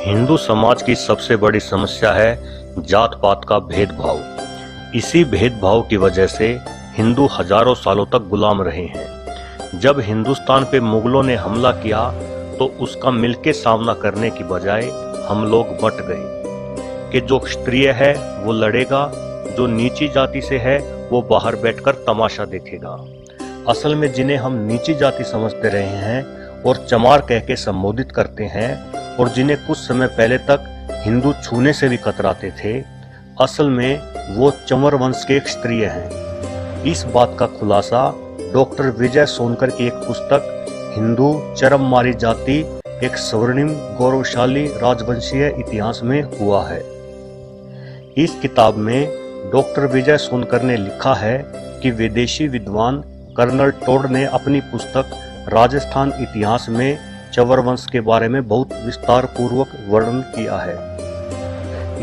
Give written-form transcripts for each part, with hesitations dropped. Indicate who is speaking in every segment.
Speaker 1: हिंदू समाज की सबसे बड़ी समस्या है जात पात का भेदभाव। इसी भेदभाव की वजह से हिंदू हजारों सालों तक गुलाम रहे हैं। जब हिंदुस्तान पे मुगलों ने हमला किया तो उसका मिलके सामना करने की बजाय हम लोग बंट गए कि जो क्षत्रिय है वो लड़ेगा, जो नीची जाति से है वो बाहर बैठकर तमाशा देखेगा। असल में जिन्हें हम नीची जाति समझते रहे हैं और चमार कह के संबोधित करते हैं और जिन्हें कुछ समय पहले तक हिंदू छूने से भी कतराते थे, असल में वो चंवर वंश के क्षत्रिय हैं। इस बात का खुलासा डॉक्टर विजय सोनकर की एक पुस्तक हिंदू चरम मारी जाति एक स्वर्णिम गौरवशाली राजवंशीय इतिहास में हुआ है। इस किताब में डॉक्टर विजय सोनकर ने लिखा है कि विदेशी विद्वान कर्नल टोड ने अपनी पुस्तक राजस्थान इतिहास में चंवर वंश के बारे में बहुत विस्तार पूर्वक वर्णन किया है।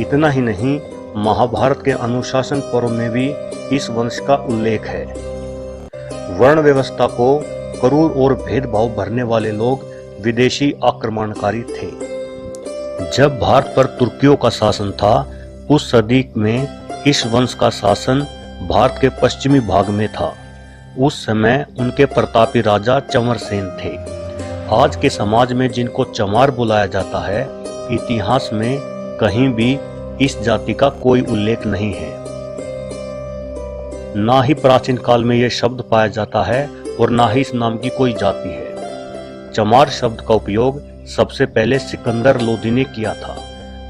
Speaker 1: इतना ही नहीं, महाभारत के अनुशासन पर्व में भी इस वंश का उल्लेख है। वर्ण व्यवस्था को क्रूर और भेदभाव भरने वाले लोग विदेशी आक्रमणकारी थे। जब भारत पर तुर्कियों का शासन था, उस सदी में इस वंश का शासन भारत के पश्चिमी भाग में था। उस समय उनके प्रतापी राजा चंवर सेन थे। आज के समाज में जिनको चमार बुलाया जाता है, इतिहास में कहीं भी इस जाति का कोई उल्लेख नहीं है। ना ही प्राचीन काल में यह शब्द पाया जाता है और ना ही इस नाम की कोई जाति है। चमार शब्द का उपयोग सबसे पहले सिकंदर लोदी ने किया था।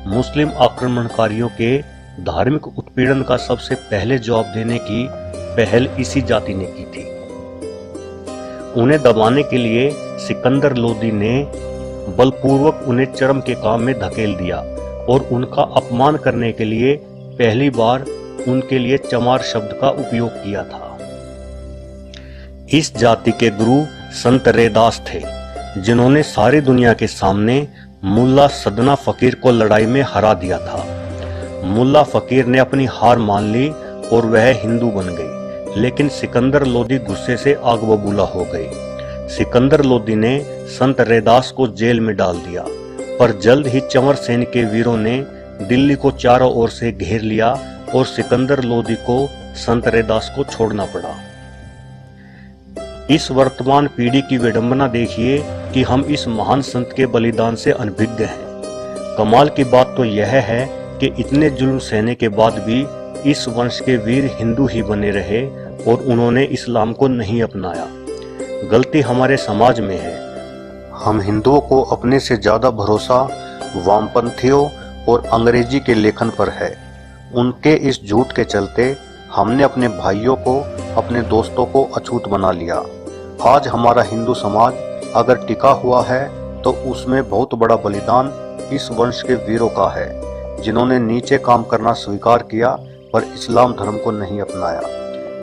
Speaker 1: मुस्लिम आक्रमणकारियों के धार्मिक उत्पीड़न का सबसे पहले जवाब देने की पहल इसी जाति ने की थी। उन्हें दबाने के लिए सिकंदर लोदी ने बलपूर्वक उन्हें चरम के काम में धकेल दिया और उनका अपमान करने के लिए पहली बार उनके लिए चमार शब्द का उपयोग किया था। इस जाति के गुरु संत रैदास थे, जिन्होंने सारी दुनिया के सामने मुल्ला सदना फकीर को लड़ाई में हरा दिया था। मुल्ला फकीर ने अपनी हार मान ली और वह हिंदू बन गई, लेकिन सिकंदर लोदी गुस्से से आग बबूला हो गए। सिकंदर लोदी ने संत रैदास को जेल में डाल दिया, पर जल्द ही चंवर सेन के वीरों ने दिल्ली को चारों ओर से घेर लिया और सिकंदर लोदी को संत रैदास को छोड़ना पड़ा। इस वर्तमान पीढ़ी की विडंबना देखिए कि हम इस महान संत के बलिदान से अनभिज्ञ हैं। कमाल की बात तो यह है कि इतने जुल्म सहने के बाद भी इस वंश के वीर हिंदू ही बने रहे और उन्होंने इस्लाम को नहीं अपनाया। गलती हमारे समाज में है। हम हिंदुओं को अपने से ज्यादा भरोसा वामपंथियों और अंग्रेजी के लेखन पर है। उनके इस झूठ के चलते हमने अपने भाइयों को, अपने दोस्तों को अछूत बना लिया। आज हमारा हिंदू समाज अगर टिका हुआ है तो उसमें बहुत बड़ा बलिदान इस वंश के वीरों का है, जिन्होंने नीचे काम करना स्वीकार किया पर इस्लाम धर्म को नहीं अपनाया।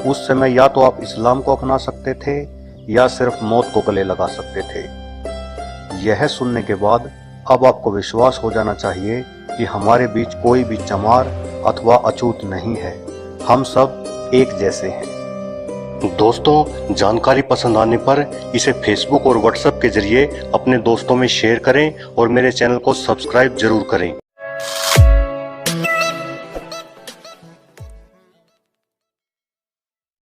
Speaker 1: उस समय या तो आप इस्लाम को अपना सकते थे या सिर्फ मौत को गले लगा सकते थे। यह सुनने के बाद अब आपको विश्वास हो जाना चाहिए कि हमारे बीच कोई भी चमार अथवा अछूत नहीं है। हम सब एक जैसे हैं। दोस्तों, जानकारी पसंद आने पर इसे फेसबुक और व्हाट्सएप के जरिए अपने दोस्तों में शेयर करें और मेरे चैनल को सब्सक्राइब जरूर करें।